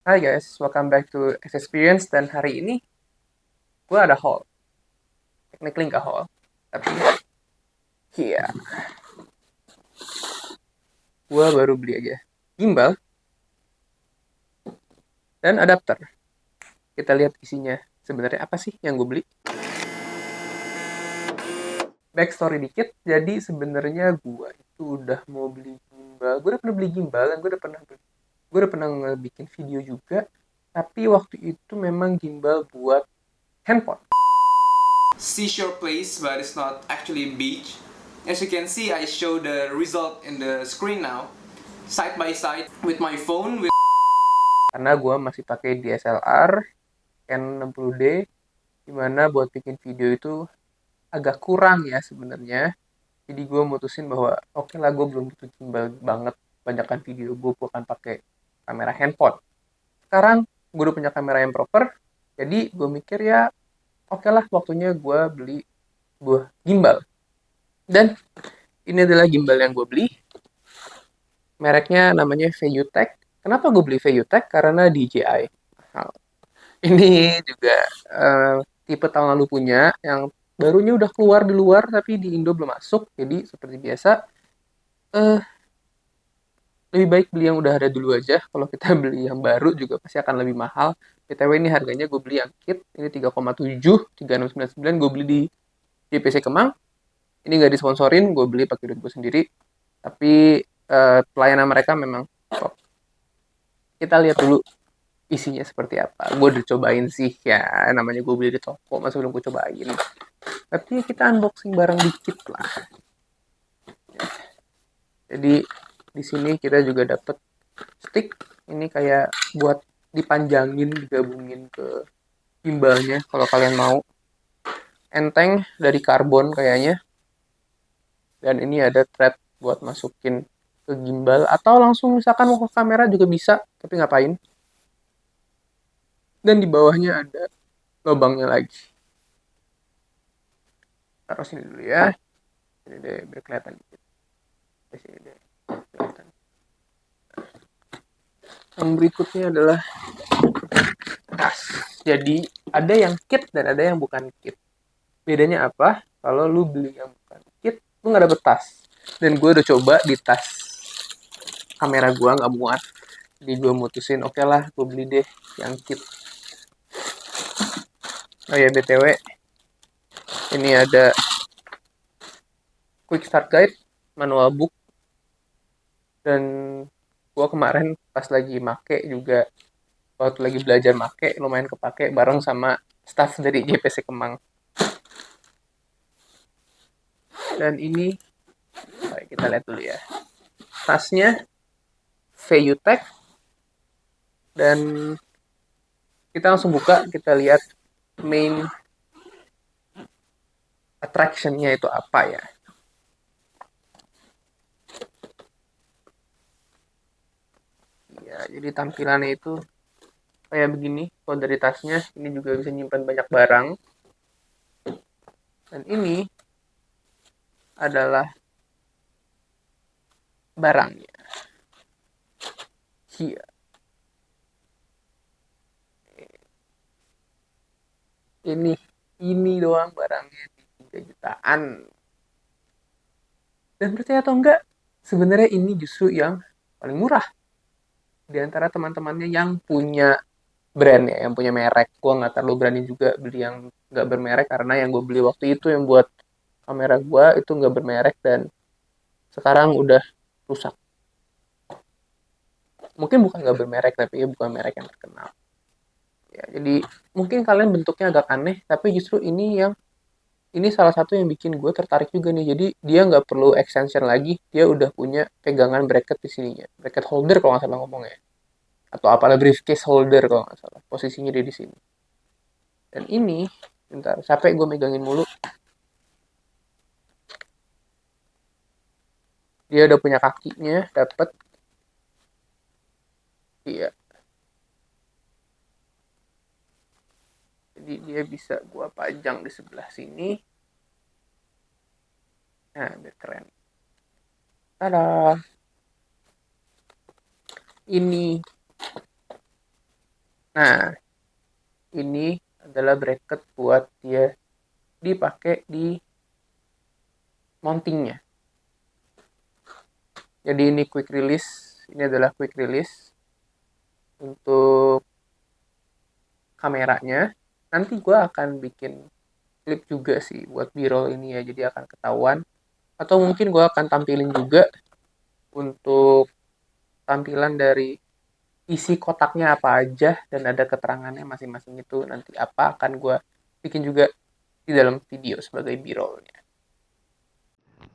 Hai guys, welcome back to X Experience dan hari ini gue ada haul. Technically nggak haul, tapi iya, gue baru beli aja gimbal dan adapter. Kita lihat isinya sebenarnya apa sih yang gue beli. Backstory dikit, jadi sebenarnya gue itu udah mau beli gimbal. Gue udah pernah beli gimbal dan gue udah pernah ngebikin video juga. Tapi waktu itu memang gimbal buat handphone. Seashore place, but it's not actually beach. As you can see, I show the result in the screen now, side by side with my phone. Karena gue masih pakai DSLR N60D, dimana buat bikin video itu agak kurang ya sebenarnya. Jadi gue mutusin bahwa oke lah, gue belum butuh gimbal banget. Banyakan video gue akan pakai kamera handphone. Sekarang gue udah punya kamera yang proper, jadi gue mikir ya oke lah, waktunya gue beli buah gimbal. Dan ini adalah gimbal yang gue beli. Mereknya namanya VUTech. Kenapa gue beli VUTech? Karena DJI. Nah, ini juga eh, tipe tahun lalu punya, yang barunya udah keluar di luar tapi di Indo belum masuk. Jadi seperti biasa, eh, lebih baik beli yang udah ada dulu aja. Kalau kita beli yang baru juga pasti akan lebih mahal. BTW ini harganya gue beli yang kit, ini 3,7, 3699 gue beli di JPC Kemang. Ini nggak disponsorin, gue beli pakai duit gue sendiri. Tapi pelayanan mereka memang top. Kita lihat dulu isinya seperti apa. Gue udah cobain sih ya, namanya gue beli di toko, masa belum gue cobain. Tapi kita unboxing barang dikit lah. Jadi di sini kita juga dapet stick. Ini kayak buat dipanjangin, digabungin ke gimbalnya kalau kalian mau. Enteng dari karbon kayaknya. Dan ini ada thread buat masukin ke gimbal atau langsung misalkan mau ke kamera juga bisa, tapi ngapain. Dan di bawahnya ada lubangnya lagi. Taruh sini dulu ya. Ini deh biar kelihatan dikit. Di sini deh. Kelihatan. Yang berikutnya adalah tas. Jadi ada yang kit dan ada yang bukan kit. Bedanya apa? Kalau lu beli yang bukan kit, lu nggak dapet tas. Dan gue udah coba di tas kamera gue nggak muat. Jadi gue mutusin oke lah, gue beli deh yang kit. Oh ya BTW, ini ada quick start guide, manual book, dan gue kemarin pas lagi make juga, waktu lagi belajar make lumayan kepake bareng sama staff dari JPC Kemang. Dan ini kita lihat dulu ya, tasnya VUTech. Dan kita langsung buka, kita lihat main attractionnya itu apa ya. Ya jadi tampilannya itu kayak begini. Kalau dari tasnya ini juga bisa nyimpan banyak barang. Dan ini adalah barangnya. Iya, ini ini doang barangnya di 3 jutaan. Dan percaya atau enggak, sebenarnya ini justru yang paling murah di antara teman-temannya yang punya brand ya, yang punya merek. Gue nggak terlalu berani juga beli yang nggak bermerek, karena yang gue beli waktu itu yang buat kamera gue itu nggak bermerek dan sekarang udah rusak. Mungkin bukan nggak bermerek, tapi ya bukan merek yang terkenal. Ya, jadi mungkin kalian bentuknya agak aneh, tapi justru ini salah satu yang bikin gue tertarik juga nih. Jadi dia nggak perlu extension lagi, dia udah punya pegangan bracket di sininya, bracket holder kalau nggak salah ngomongnya, atau apalah, briefcase holder kalau nggak salah. Posisinya dia di sini. Dan ini, bentar, capek gue megangin mulu. Dia udah punya kakinya, dapet. Iya, jadi dia bisa gue pajang di sebelah sini. Nah, biar keren. Tada! Ini Nah, ini adalah bracket buat dia dipakai di mountingnya. Jadi ini quick release, ini adalah quick release untuk kameranya. Nanti gue akan bikin klip juga sih buat B-roll ini ya, jadi akan ketahuan. Atau mungkin gue akan tampilin juga untuk tampilan dari isi kotaknya apa aja dan ada keterangannya masing-masing itu nanti apa akan gue bikin juga di dalam video sebagai B-rollnya.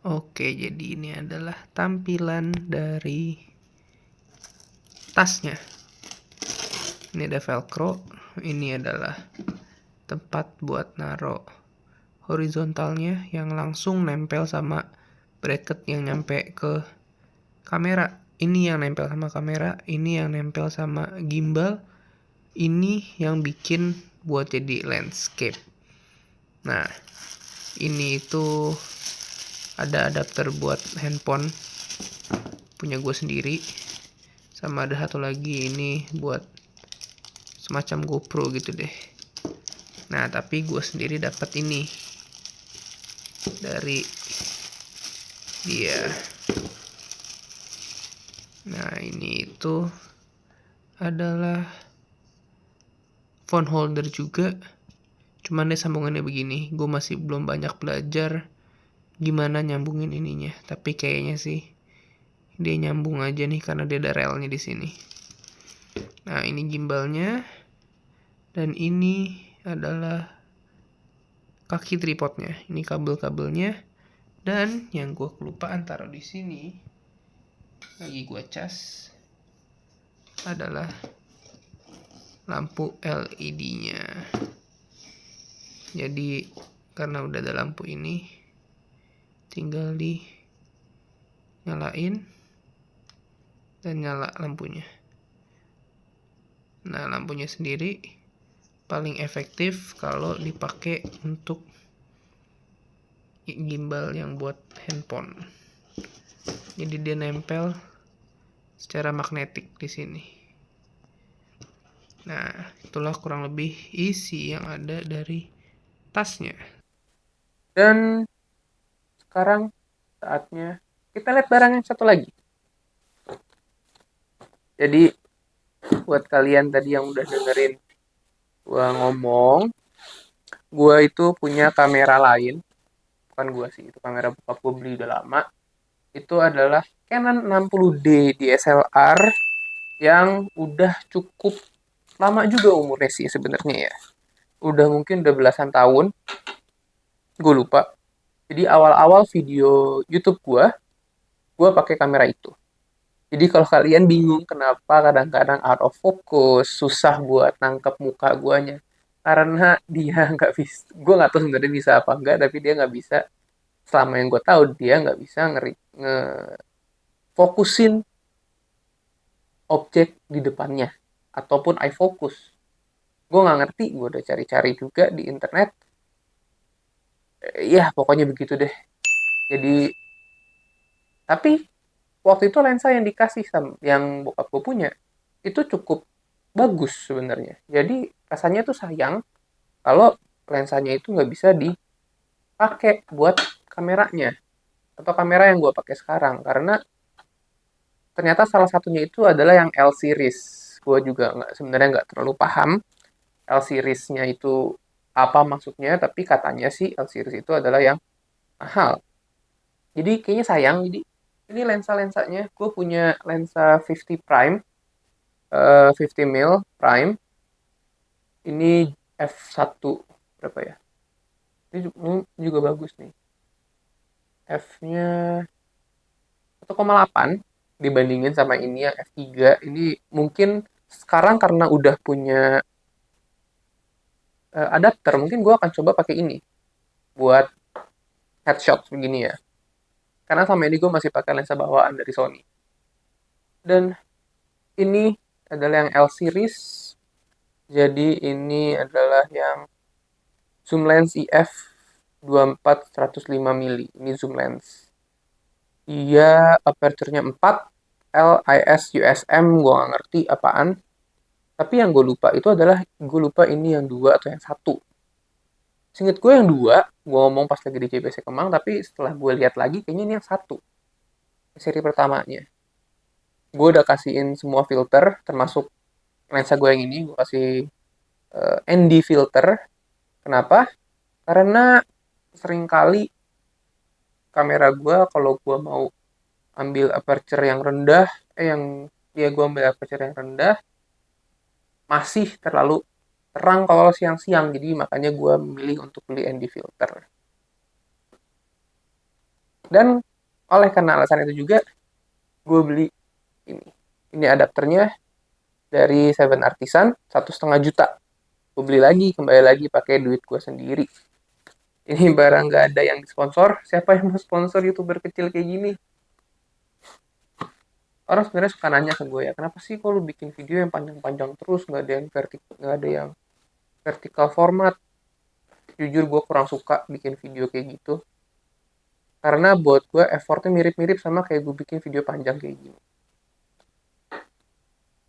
Oke, jadi ini adalah tampilan dari tasnya. Ini ada velcro, ini adalah tempat buat naro horizontalnya yang langsung nempel sama bracket yang nyampe ke kamera. Ini yang nempel sama kamera, ini yang nempel sama gimbal, ini yang bikin buat jadi landscape. Nah, ini itu ada adapter buat handphone punya gue sendiri, sama ada satu lagi ini buat semacam GoPro gitu deh. Nah, tapi gue sendiri dapat ini dari dia. Nah, ini itu adalah phone holder juga. Cuman deh sambungannya begini. Gue masih belum banyak belajar gimana nyambungin ininya. Tapi kayaknya sih dia nyambung aja nih karena dia ada relnya di sini. Nah, ini gimbalnya. Dan ini adalah kaki tripodnya. Ini kabel-kabelnya. Dan yang gue kelupaan taruh di sini, lagi gue cas, adalah lampu LED-nya. Jadi karena udah ada lampu ini, tinggal di nyalain dan nyala lampunya. Nah, lampunya sendiri paling efektif kalau dipakai untuk gimbal yang buat handphone. Jadi dia nempel secara magnetik di sini. Nah, itulah kurang lebih isi yang ada dari tasnya. Dan sekarang saatnya kita lihat barang yang satu lagi. Jadi buat kalian tadi yang udah dengerin gua ngomong, gua itu punya kamera lain. Bukan gua sih, itu kamera bokap gua beli udah lama. Itu adalah Canon 60D DSLR yang udah cukup lama juga umurnya sih sebenarnya ya. Udah mungkin udah belasan tahun. Gue lupa. Jadi awal-awal video YouTube gue pakai kamera itu. Jadi kalau kalian bingung kenapa kadang-kadang out of focus, susah buat nangkep muka guanya, karena dia nggak bisa, gue nggak tahu sebenarnya bisa apa enggak, tapi dia nggak bisa, selama yang gue tahu dia nggak bisa fokusin objek di depannya, ataupun eye focus. Gue nggak ngerti, gue udah cari-cari juga di internet, ya pokoknya begitu deh. Jadi, tapi waktu itu lensa yang dikasih yang bokap gue punya, itu cukup bagus sebenarnya. Jadi rasanya tuh sayang kalau lensanya itu nggak bisa dipakai buat kameranya atau kamera yang gue pakai sekarang karena ternyata salah satunya itu adalah yang L series. Gue juga nggak sebenarnya nggak terlalu paham L seriesnya itu apa maksudnya, tapi katanya sih L series itu adalah yang mahal. Jadi kayaknya sayang. Jadi ini lensa-lensanya gue punya lensa 50 prime, 50 mil prime. Ini f1 berapa ya? Ini juga bagus nih. F-nya 1,8 dibandingin sama ini yang F3. Ini mungkin sekarang karena udah punya adapter, mungkin gue akan coba pakai ini buat headshot begini ya. Karena sama ini gue masih pakai lensa bawaan dari Sony. Dan ini adalah yang L series. Jadi ini adalah yang zoom lens IF 24-105 mili. Ini zoom lens. Iya, aperture-nya 4, LIS USM, gue nggak ngerti apaan. Tapi yang gue lupa itu adalah, gue lupa ini yang 2 atau yang satu. Seinget gue yang 2, gue ngomong pas lagi di JBC Kemang, tapi setelah gue lihat lagi kayaknya ini yang satu, seri pertamanya. Gue udah kasihin semua filter, termasuk lensa gue yang ini, gue kasih ND filter. Kenapa? Karena seringkali kamera gue kalau gue mau ambil aperture yang rendah, yang ya gue ambil aperture yang rendah, masih terlalu terang kalau siang-siang. Jadi makanya gue memilih untuk beli ND filter. Dan oleh karena alasan itu juga, gue beli ini. Ini adapternya dari Seven Artisan, 1,5 juta. Gue beli lagi, kembali lagi pakai duit gue sendiri. Ini barang nggak ada yang sponsor. Siapa yang mau sponsor YouTuber kecil kayak gini? Orang sebenarnya suka nanya ke gue, ya kenapa sih kalau bikin video yang panjang-panjang terus, nggak ada yang vertical format. Jujur gue kurang suka bikin video kayak gitu, karena buat gue effortnya mirip-mirip sama kayak gue bikin video panjang kayak gini.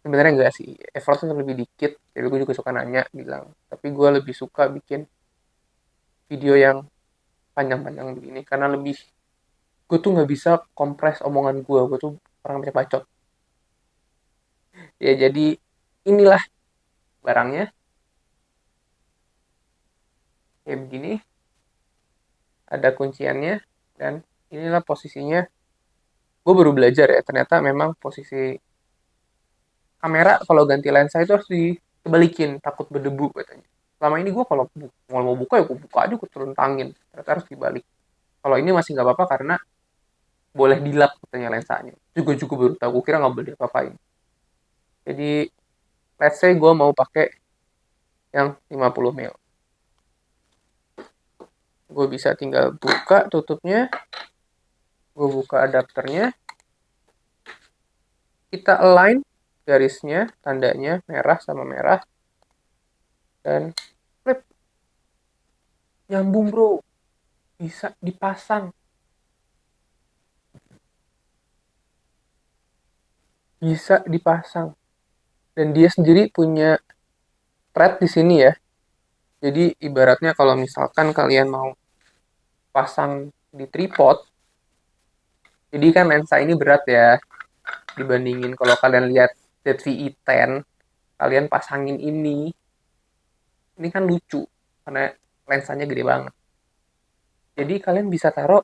Sebenarnya enggak sih, effortnya lebih dikit, tapi gue juga suka nanya bilang, tapi gue lebih suka bikin video yang panjang-panjang begini karena lebih, gue tuh nggak bisa kompres omongan gue tuh orang banyak bacot. Ya jadi inilah barangnya kayak begini, ada kunciannya, dan inilah posisinya. Gue baru belajar ya, ternyata memang posisi kamera kalau ganti lensa itu harus dibalikin, takut berdebu katanya. Selama ini gue kalau mau buka ya gue buka aja, gue tangin, ternyata harus dibalik. Kalau ini masih nggak apa-apa karena boleh dilap katanya lensanya. Juga juga baru tahu, gue kira nggak boleh apa-apain. Jadi let's say gue mau pakai yang 50 mil, gue bisa tinggal buka tutupnya, gue buka adapternya, kita align garisnya, tandanya merah sama merah, dan flip, nyambung bro, bisa dipasang, dan dia sendiri punya thread di sini ya. Jadi ibaratnya kalau misalkan kalian mau pasang di tripod, jadi kan lensa ini berat ya dibandingin kalau kalian lihat ZVE10, kalian pasangin ini kan lucu karena lensanya gede banget. Jadi kalian bisa taruh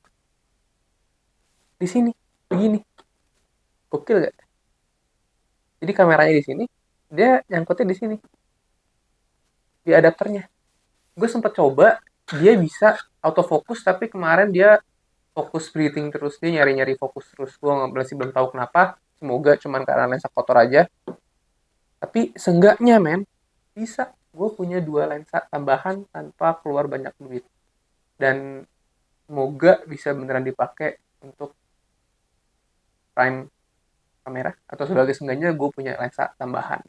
di sini begini, gokil gak? Jadi kameranya di sini, dia nyangkutnya di sini, di adapternya. Gue sempet coba, dia bisa autofocus, tapi kemarin dia fokus breathing terus, dia nyari-nyari fokus terus. Gue masih belum tahu kenapa, semoga cuman karena lensa kotor aja. Tapi seenggaknya men, bisa. Gue punya 2 lensa tambahan tanpa keluar banyak duit. Dan semoga bisa beneran dipakai untuk prime kamera, atau sebagai seenggaknya gue punya lensa tambahan.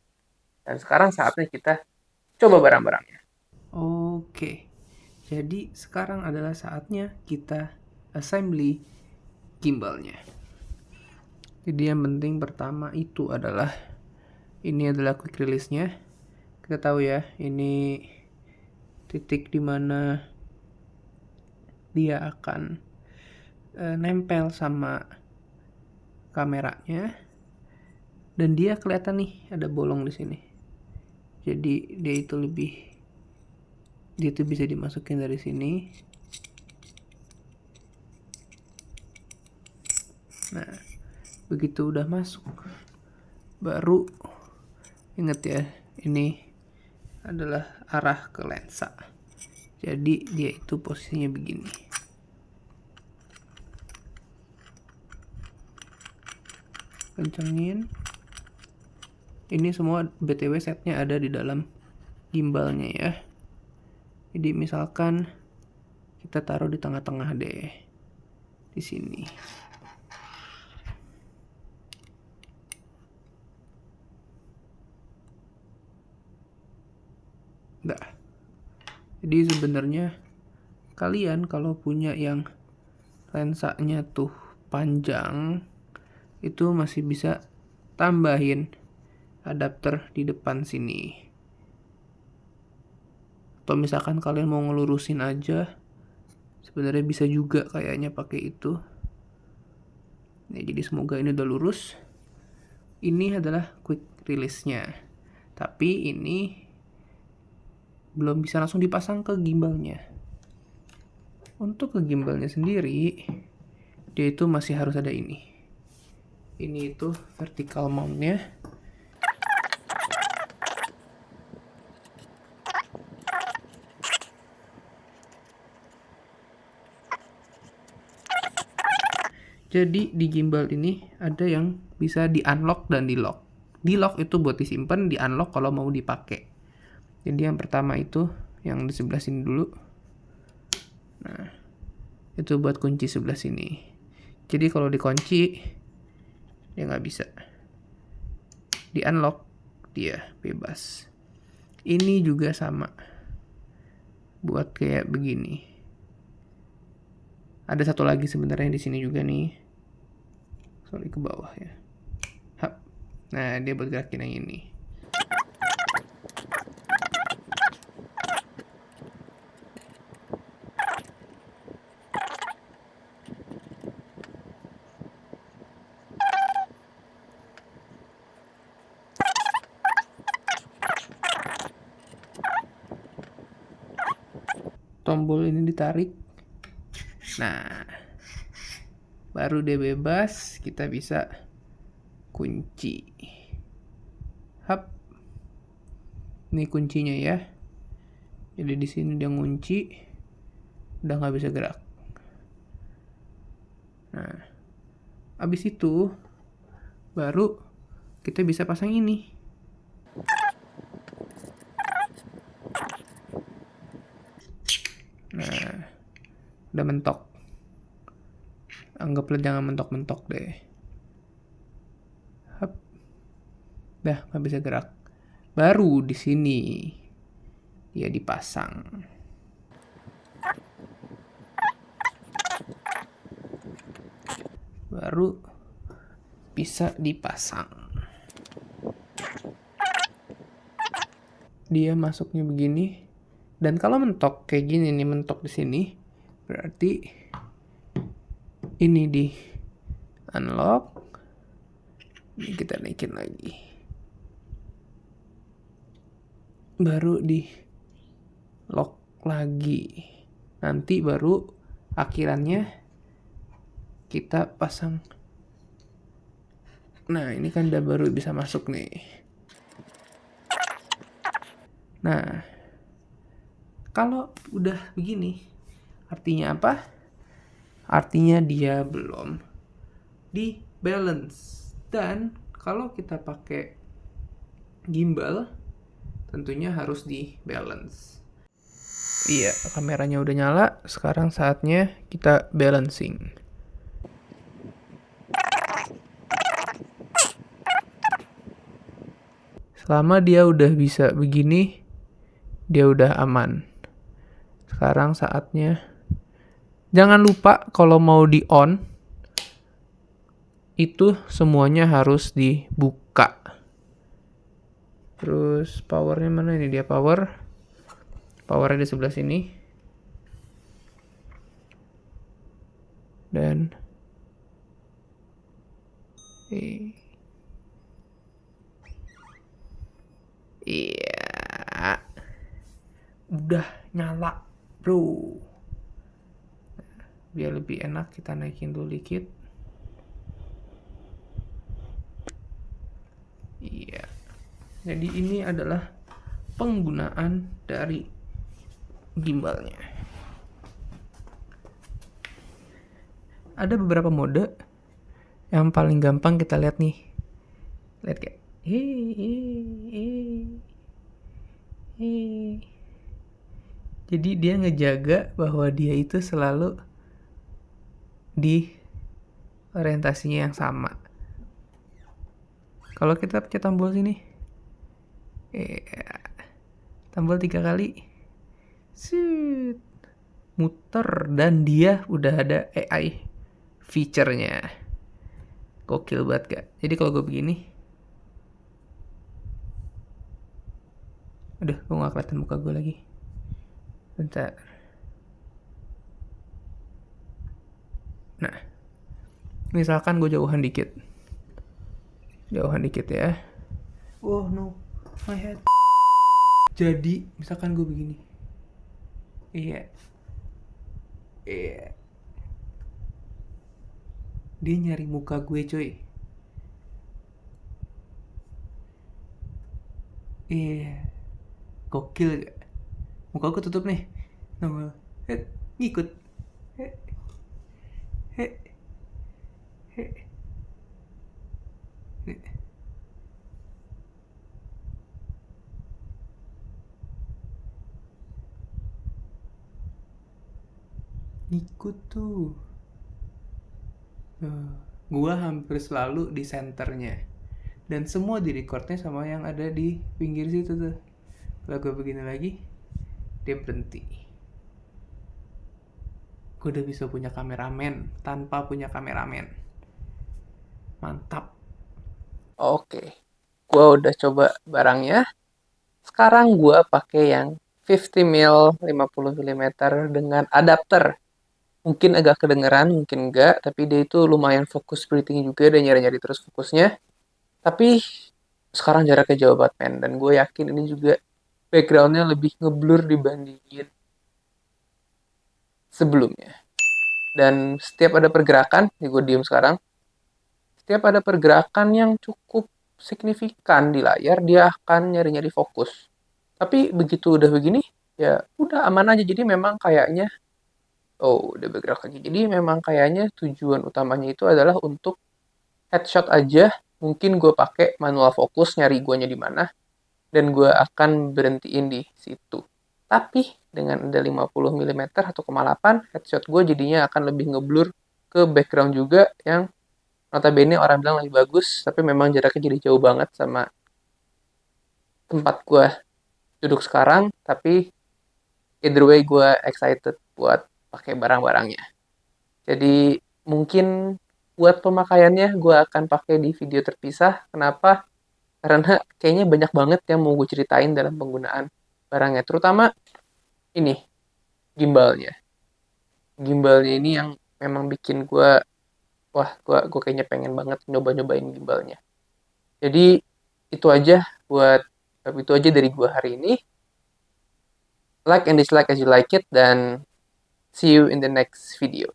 Dan sekarang saatnya kita coba barang-barangnya. Oke, jadi sekarang adalah saatnya kita assembly gimbalnya. Jadi yang penting pertama itu adalah, ini adalah quick release-nya. Kita tahu ya, ini titik dimana dia akan nempel sama kameranya, dan dia kelihatan nih ada bolong di sini. Jadi dia itu bisa dimasukin dari sini. Nah, begitu udah masuk, baru inget ya, ini adalah arah ke lensa. Jadi dia itu posisinya begini. Kencengin. Ini semua BTW setnya ada di dalam gimbalnya ya. Jadi misalkan kita taruh di tengah-tengah deh, di sini. Nah, jadi sebenarnya kalian kalau punya yang lensanya tuh panjang, itu masih bisa tambahin adapter di depan sini. Atau misalkan kalian mau ngelurusin aja, sebenarnya bisa juga kayaknya pakai itu. Nah, jadi semoga ini udah lurus. Ini adalah quick release-nya. Tapi ini belum bisa langsung dipasang ke gimbalnya. Untuk ke gimbalnya sendiri, dia itu masih harus ada ini. Ini itu vertical mount-nya. Jadi di gimbal ini ada yang bisa di unlock dan di lock. Di lock itu buat disimpan, di unlock kalau mau dipakai. Jadi yang pertama itu yang di sebelah sini dulu. Nah, itu buat kunci sebelah sini. Jadi kalau dikunci dia nggak bisa. Di unlock dia bebas. Ini juga sama. Buat kayak begini. Ada satu lagi sebenarnya di sini juga nih. Sorry, ke bawah ya. Hap. Nah, dia buat gerakin yang ini. Tombol ini ditarik. Nah, baru dia bebas, kita bisa kunci. Hap. Ini kuncinya ya. Jadi di sini dia ngunci, udah nggak bisa gerak. Nah, abis itu baru kita bisa pasang ini. Nah, udah mentok. Anggaplah jangan mentok-mentok deh. Hap. Dah nggak bisa gerak. Baru di sini dia dipasang. Baru bisa dipasang. Dia masuknya begini. Dan kalau mentok kayak gini nih, mentok di sini, berarti ini di unlock. Ini kita naikin lagi. Baru di lock lagi. Nanti baru akhirannya kita pasang. Nah, ini kan udah baru bisa masuk nih. Nah, kalau udah begini, artinya apa? Artinya dia belum di balance. Dan kalau kita pakai gimbal, tentunya harus di balance. Iya, kameranya udah nyala. Sekarang saatnya kita balancing. Selama dia udah bisa begini, dia udah aman. Sekarang saatnya. Jangan lupa kalau mau di on, itu semuanya harus dibuka. Terus powernya mana ini dia power? Powernya di sebelah sini. Dan iya, udah nyala, bro. Biar lebih enak kita naikin dulu dikit. Iya. Jadi ini adalah penggunaan dari gimbalnya. Ada beberapa mode. Yang paling gampang kita lihat nih. Lihat kayak jadi dia ngejaga bahwa dia itu selalu di orientasinya yang sama. Kalau kita pencet tombol sini, tombol 3 kali, muter, dan dia udah ada AI feature-nya. Gokil banget gak? Jadi kalau gue begini, Aduh, gue gak kelihatan muka gue lagi. Bentar. Nah, misalkan gue jauhan dikit. Jauhan dikit ya. Oh no, my head. Jadi, misalkan gue begini. Iya. Iya. Dia nyari muka gue cuy. Iya. Gokil gak? Muka gue tutup nih. Nongol. Ngikut. He, he, he, he. Ngikut tuh. Gua hampir selalu di senternya. Dan semua di recordnya sama yang ada di pinggir situ tuh. Kalau gue begini lagi, dia berhenti. Gue udah bisa punya kameramen tanpa punya kameramen. Mantap. Oke, gue udah coba barangnya. Sekarang gue pakai yang 50 mil 50 mm dengan adapter. Mungkin agak kedengeran, mungkin enggak, tapi dia itu lumayan fokus breathing juga dan nyari-nyari terus fokusnya. Tapi sekarang jaraknya jauh banget men, dan gue yakin ini juga backgroundnya lebih ngeblur dibandingin sebelumnya. Dan setiap ada pergerakan, nih gue diem sekarang, setiap ada pergerakan yang cukup signifikan di layar, dia akan nyari-nyari fokus. Tapi begitu udah begini, ya udah aman aja. Jadi memang kayaknya, oh udah bergerak lagi. Jadi memang kayaknya tujuan utamanya itu adalah untuk headshot aja. Mungkin gue pakai manual fokus, nyari guanya di mana, dan gue akan berhentiin di situ. Tapi dengan ada 50 mm 1,8, headshot gue jadinya akan lebih ngeblur ke background juga yang notabene orang bilang lebih bagus, tapi memang jaraknya jadi jauh banget sama tempat gue duduk sekarang. Tapi either way gue excited buat pakai barang-barangnya. Jadi mungkin buat pemakaiannya gue akan pakai di video terpisah. Kenapa? Karena kayaknya banyak banget yang mau gue ceritain dalam penggunaan barangnya. Terutama ini, gimbalnya. Gimbalnya ini yang memang bikin gue, wah gue kayaknya pengen banget nyoba-nyobain gimbalnya. Jadi itu aja buat itu aja dari gue hari ini. Like and dislike as you like it, dan see you in the next video.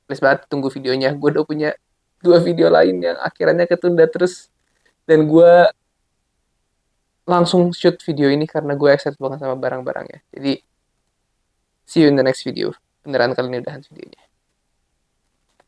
Please banget tunggu videonya. Gue udah punya 2 video lain yang akhirnya ketunda terus. Dan gue langsung shoot video ini karena gue excited banget sama barang-barangnya. Jadi, see you in the next video. Beneran kali ini udahan videonya.